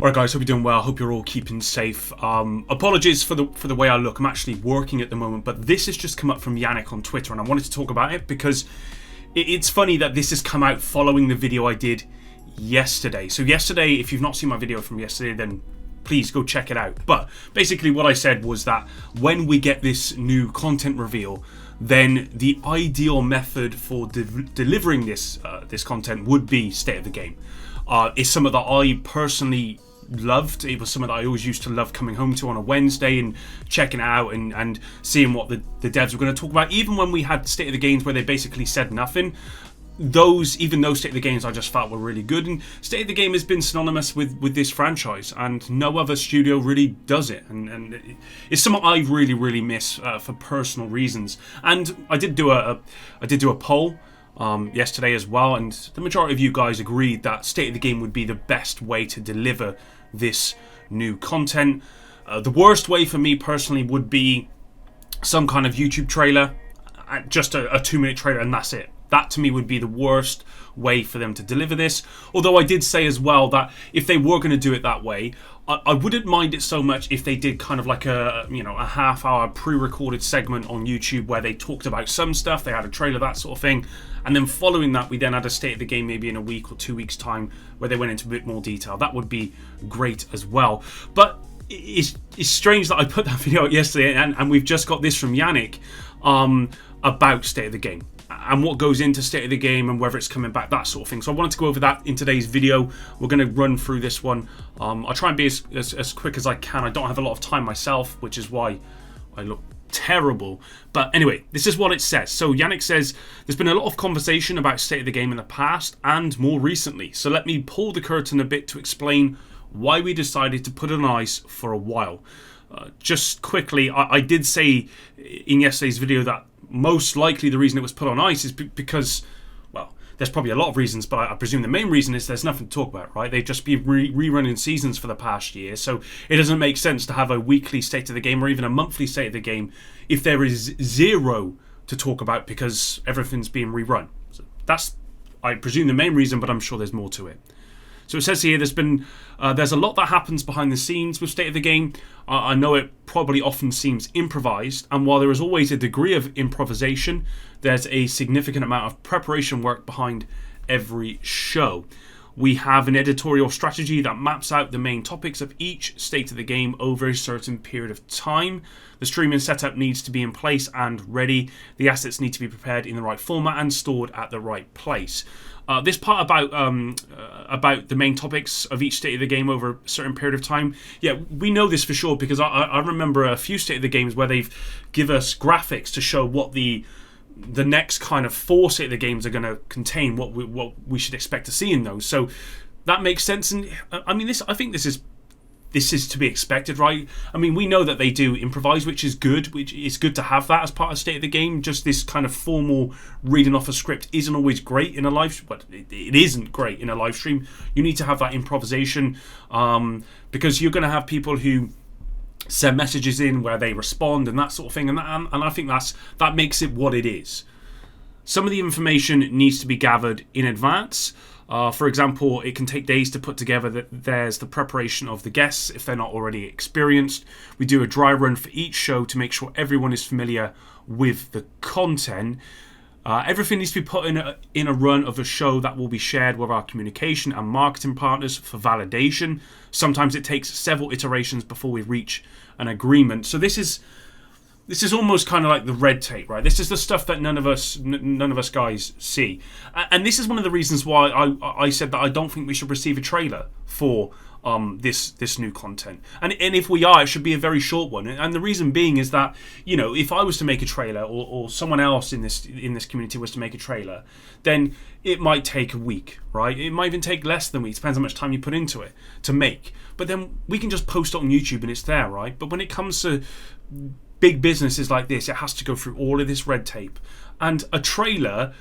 Alright guys, hope you're doing well, hope you're all keeping safe. Apologies for the way I look, I'm actually working at the moment, but this has just come up from Yannick on Twitter and I wanted to talk about it because it's funny that this has come out following the video I did yesterday. So yesterday, if you've not seen my video from yesterday, then please go check it out. But basically what I said was that when we get this new content reveal, then the ideal method for delivering this content would be State of the Game. It's something that I personally loved. It was something that I always used to love coming home to on a Wednesday and checking it out and seeing what the devs were going to talk about. Even when we had State of the Games where they basically said nothing, even those State of the Games I just felt were really good. And State of the Game has been synonymous with this franchise, and no other studio really does it. And it's something I really miss for personal reasons. And I did do a poll yesterday as well, and the majority of you guys agreed that State of the Game would be the best way to deliver this new content. The worst way for me personally would be some kind of YouTube trailer, just a 2-minute trailer, and that's it. That to me would be the worst way for them to deliver this. Although I did say as well that if they were going to do it that way, I wouldn't mind it so much if they did kind of like a half-hour pre-recorded segment on YouTube where they talked about some stuff, they had a trailer, that sort of thing, and then following that we then had a State of the Game maybe in a week or 2 weeks time where they went into a bit more detail. That would be great as well. But it's strange that I put that video out yesterday and we've just got this from Yannick about State of the Game and what goes into State of the Game and whether it's coming back, that sort of thing. So I wanted to go over that in today's video. We're going to run through this one. I'll try and be as quick as I can. I don't have a lot of time myself, which is why I look terrible. But anyway, this is what it says. So Yannick says, there's been a lot of conversation about State of the Game in the past and more recently. So let me pull the curtain a bit to explain why we decided to put it on ice for a while. Just quickly, I did say in yesterday's video that most likely the reason it was put on ice is because, well, there's probably a lot of reasons, but I presume the main reason is there's nothing to talk about, right? They've just been rerunning seasons for the past year, so it doesn't make sense to have a weekly State of the Game or even a monthly State of the Game if there is zero to talk about because everything's being rerun. So that's, I presume, the main reason, but I'm sure there's more to it. So it says here there's a lot that happens behind the scenes with State of the Game. I know it probably often seems improvised, and while there is always a degree of improvisation, there's a significant amount of preparation work behind every show. We have an editorial strategy that maps out the main topics of each State of the Game over a certain period of time. The streaming setup needs to be in place and ready. The assets need to be prepared in the right format and stored at the right place. This part about the main topics of each State of the Game over a certain period of time, yeah, we know this for sure because I remember a few State of the Games where they've given us graphics to show what the next kind of 4 State of the Games are going to contain, what we should expect to see in those. So that makes sense, and I mean I think this is to be expected, right? I mean, we know that they do improvise, which is good. Which is good to have that as part of State of the Game. Just this kind of formal reading off a script isn't always great in a live, but it isn't great in a live stream. You need to have that improvisation because you're going to have people who send messages in where they respond and that sort of thing, and I think that makes it what it is. Some of the information needs to be gathered in advance. For example, it can take days to put together. There's the preparation of the guests if they're not already experienced. We do a dry run for each show to make sure everyone is familiar with the content. Everything needs to be put in a run of a show that will be shared with our communication and marketing partners for validation. Sometimes it takes several iterations before we reach an agreement. So this is almost kind of like the red tape, right? This is the stuff that none of us guys see, and this is one of the reasons why I said that I don't think we should receive a trailer for this new content, and if we are, it should be a very short one. And the reason being is that, you know, if I was to make a trailer or someone else in this community was to make a trailer, then it might take a week, right? It might even take less than a week. Depends how much time you put into it to make. But then we can just post it on YouTube and it's there, right? But when it comes to big businesses like this, it has to go through all of this red tape, and a trailer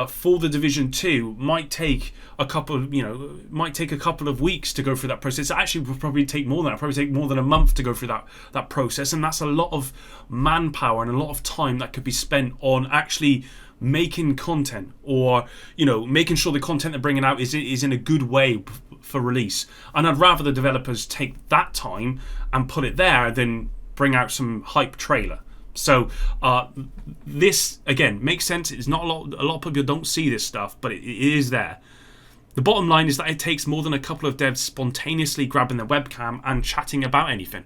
for the Division 2 might take a couple of weeks to go through that process. It actually would probably take more than that. It'd probably take more than a month to go through that process, and that's a lot of manpower and a lot of time that could be spent on actually making content, or, you know, making sure the content they're bringing out is in a good way for release. And I'd rather the developers take that time and put it there than bring out some hype trailer. So this, again, makes sense. It's not a lot of people don't see this stuff, but it is there. The bottom line is that it takes more than a couple of devs spontaneously grabbing their webcam and chatting about anything.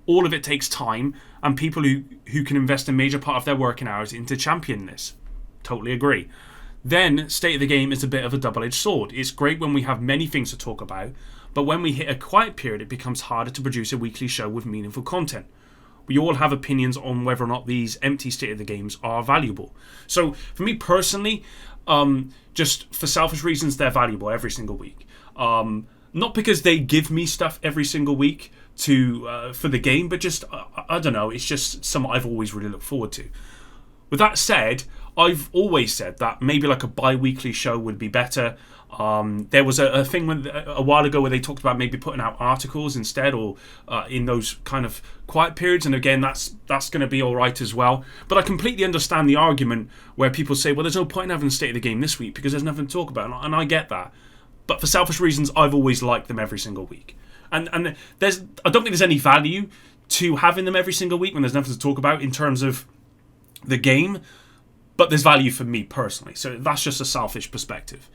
All of it takes time and people who can invest a major part of their working hours into championing this. Totally agree. Then, state of the game is a bit of a double-edged sword. It's great when we have many things to talk about, but when we hit a quiet period, it becomes harder to produce a weekly show with meaningful content. We all have opinions on whether or not these empty state of the games are valuable. So, for me personally, just for selfish reasons, they're valuable every single week. Not because they give me stuff every single week for the game, but just, I don't know, it's just something I've always really looked forward to. With that said, I've always said that maybe like a bi-weekly show would be better. There was a thing a while ago where they talked about maybe putting out articles instead, or in those kind of quiet periods. And again, that's going to be all right as well. But I completely understand the argument where people say, well, there's no point in having the state of the game this week because there's nothing to talk about. And I get that. But for selfish reasons, I've always liked them every single week. And I don't think there's any value to having them every single week when there's nothing to talk about in terms of the game. But there's value for me personally. So that's just a selfish perspective.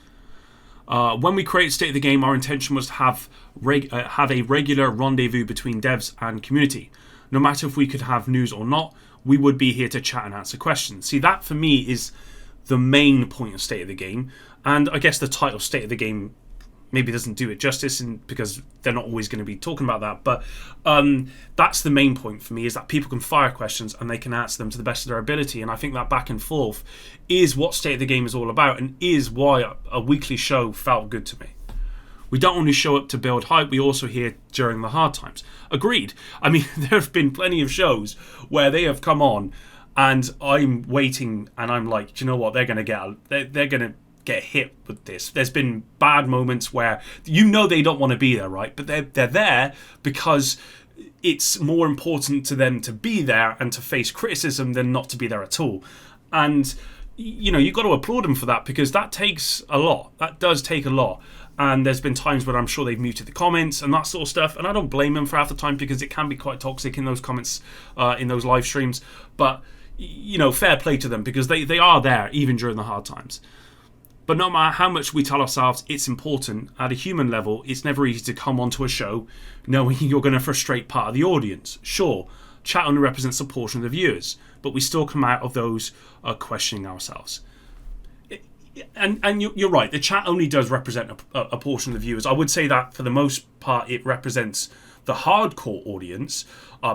When we created State of the Game, our intention was to have a regular rendezvous between devs and community. No matter if we could have news or not, we would be here to chat and answer questions. See, that for me is the main point of State of the Game. And I guess the title State of the Game maybe doesn't do it justice, because they're not always going to be talking about that. But that's the main point for me, is that people can fire questions and they can answer them to the best of their ability. And I think that back and forth is what State of the Game is all about, and is why a weekly show felt good to me. We don't only show up to build hype, we also here during the hard times. Agreed. I mean, there have been plenty of shows where they have come on and I'm waiting and I'm like, do you know what, they're going to get hit with this. There's been bad moments where they don't want to be there, right? But they're there because it's more important to them to be there and to face criticism than not to be there at all. And you've got to applaud them for that, because that takes a lot. That does take a lot. And there's been times where I'm sure they've muted the comments and that sort of stuff, and I don't blame them for half the time, because it can be quite toxic in those comments, in those live streams. But fair play to them, because they are there even during the hard times. But no matter how much we tell ourselves it's important, at a human level, it's never easy to come onto a show knowing you're going to frustrate part of the audience. Sure, chat only represents a portion of the viewers, but we still come out of those questioning ourselves. And you're right, the chat only does represent a portion of the viewers. I would say that for the most part it represents the hardcore audience,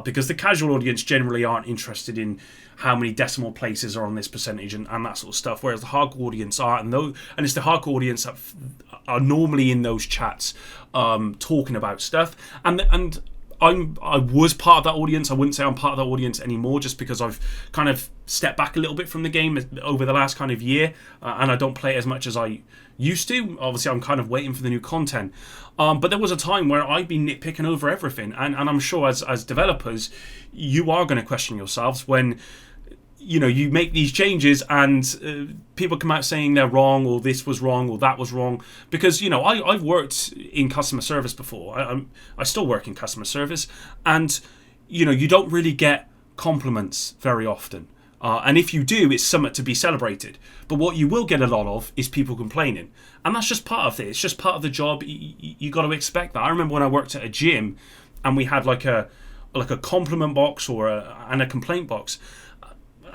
because the casual audience generally aren't interested in how many decimal places are on this percentage and that sort of stuff, whereas the hardcore audience are, and it's the hardcore audience that are normally in those chats talking about stuff. And I was part of that audience. I wouldn't say I'm part of that audience anymore, just because I've kind of stepped back a little bit from the game over the last kind of year, and I don't play it as much as I used to. Obviously, I'm kind of waiting for the new content. But there was a time where I'd be nitpicking over everything, and I'm sure as developers, you are going to question yourselves when you make these changes and people come out saying they're wrong, or this was wrong, or that was wrong. Because I've worked in customer service before. I still work in customer service, and you don't really get compliments very often. And if you do, it's something to be celebrated. But what you will get a lot of is people complaining, and that's just part of it. It's just part of the job. You got to expect that. I remember when I worked at a gym, and we had like a compliment box and a complaint box.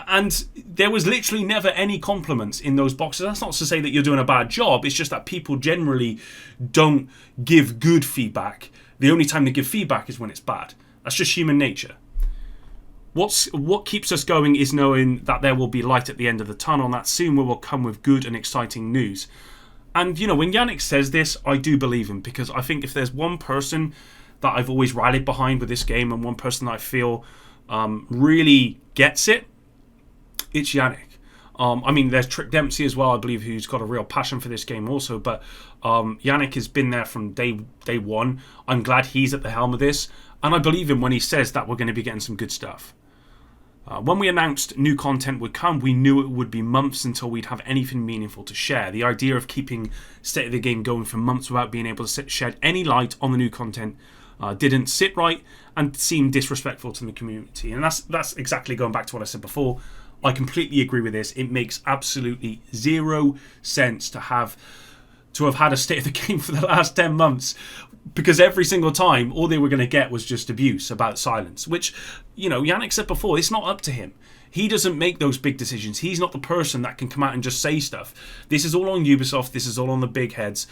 And there was literally never any compliments in those boxes. That's not to say that you're doing a bad job. It's just that people generally don't give good feedback. The only time they give feedback is when it's bad. That's just human nature. What keeps us going is knowing that there will be light at the end of the tunnel, and that soon we will come with good and exciting news. And, when Yannick says this, I do believe him, because I think if there's one person that I've always rallied behind with this game, and one person that I feel really gets it, it's Yannick. There's Trick Dempsey as well, I believe, who's got a real passion for this game also. But Yannick has been there from day one. I'm glad he's at the helm of this. And I believe him when he says that we're going to be getting some good stuff. When we announced new content would come, we knew it would be months until we'd have anything meaningful to share. The idea of keeping State of the Game going for months without being able to shed any light on the new content didn't sit right and seemed disrespectful to the community. And that's exactly going back to what I said before. I completely agree with this. It makes absolutely zero sense to have had a State of the Game for the last 10 months, because every single time all they were going to get was just abuse about silence, which, Yannick said before, it's not up to him. He doesn't make those big decisions. He's not the person that can come out and just say stuff. This is all on Ubisoft. This is all on the big heads.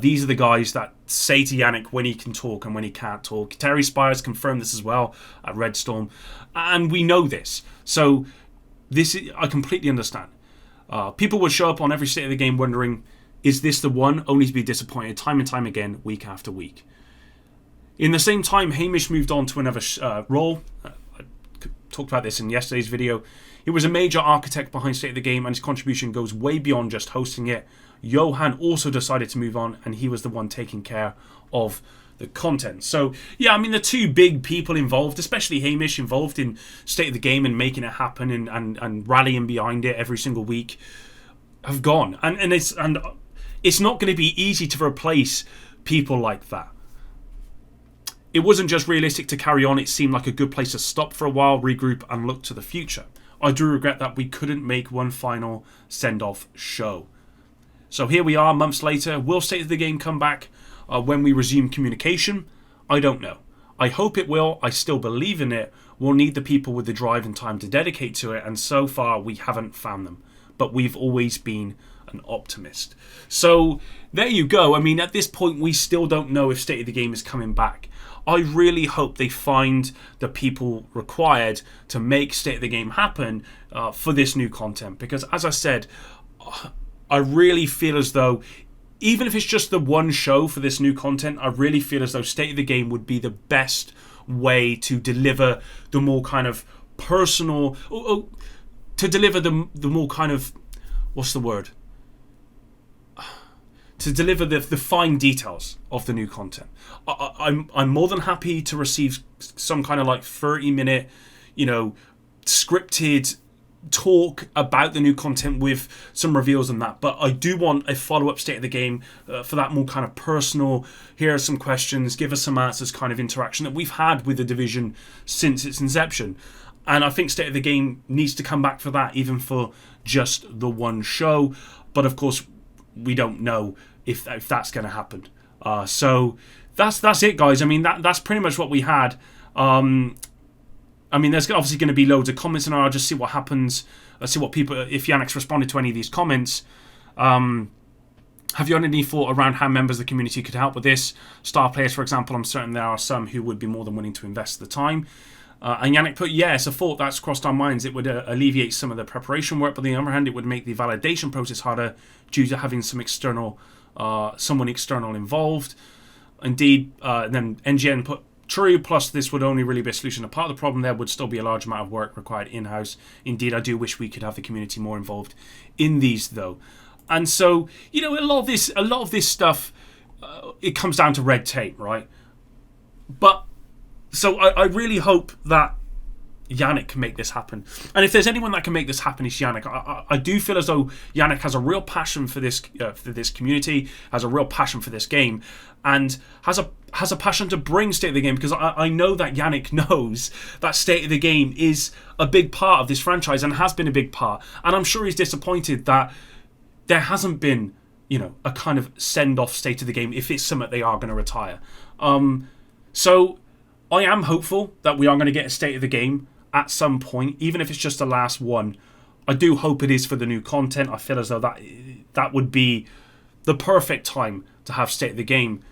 These are the guys that say to Yannick when he can talk and when he can't talk. Terry Spires confirmed this as well at Red Storm, and we know this. So I completely understand. People would show up on every State of the Game wondering, is this the one, only to be disappointed time and time again, week after week. In the same time, Hamish moved on to another role. I talked about this in yesterday's video. He was a major architect behind State of the Game, and his contribution goes way beyond just hosting it. Johan also decided to move on, and he was the one taking care of the content. So, yeah, the two big people involved, especially Hamish, involved in State of the Game and making it happen and rallying behind it every single week, have gone. And it's not going to be easy to replace people like that. It wasn't just realistic to carry on. It seemed like a good place to stop for a while, regroup, and look to the future. I do regret that we couldn't make one final send-off show. So here we are, months later. Will State of the Game come back when we resume communication? I don't know. I hope it will. I still believe in it. We'll need the people with the drive and time to dedicate to it, and so far we haven't found them. But we've always been an optimist. So there you go. At this point, we still don't know if State of the Game is coming back. I really hope they find the people required to make State of the Game happen for this new content. Because as I said, I really feel as though, even if it's just the one show for this new content, I really feel as though State of the Game would be the best way to deliver the more kind of personal, to deliver the more kind of, what's the word? To deliver the fine details of the new content. I'm more than happy to receive some kind of 30-minute, scripted talk about the new content with some reveals and that. But I do want a follow-up State of the Game for that more kind of personal, here are some questions, give us some answers kind of interaction that we've had with the Division since its inception. And I think State of the Game needs to come back for that, even for just the one show. But of course, we don't know if that's going to happen. So that's it, guys. That's pretty much what we had. There's obviously going to be loads of comments, and I'll just see what happens. Let's see what people, if Yannick's responded to any of these comments. Have you had any thought around how members of the community could help with this? Star players, for example, I'm certain there are some who would be more than willing to invest the time. And Yannick put, it's a thought that's crossed our minds. It would alleviate some of the preparation work, but on the other hand, it would make the validation process harder due to having someone external involved. Indeed, then NGN put, true, plus this would only really be a solution. A part of the problem there would still be a large amount of work required in-house. Indeed, I do wish we could have the community more involved in these, though. And so, a lot of this stuff, it comes down to red tape, right? But so I really hope that Yannick can make this happen. And if there's anyone that can make this happen, it's Yannick. I do feel as though Yannick has a real passion for this community, has a real passion for this game, and has a passion to bring State of the Game, because I know that Yannick knows that State of the Game is a big part of this franchise and has been a big part. And I'm sure he's disappointed that there hasn't been, a kind of send-off State of the Game if it's something they are going to retire. So I am hopeful that we are going to get a State of the Game at some point, even if it's just the last one. I do hope it is for the new content. I feel as though that would be the perfect time to have State of the Game.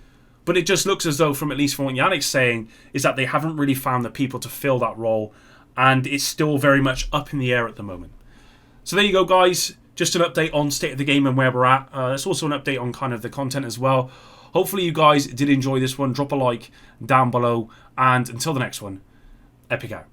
But it just looks as though, at least from what Yannick's saying, is that they haven't really found the people to fill that role, and it's still very much up in the air at the moment. So there you go, guys. Just an update on State of the Game and where we're at. It's also an update on kind of the content as well. Hopefully you guys did enjoy this one. Drop a like down below, and until the next one, Epic out.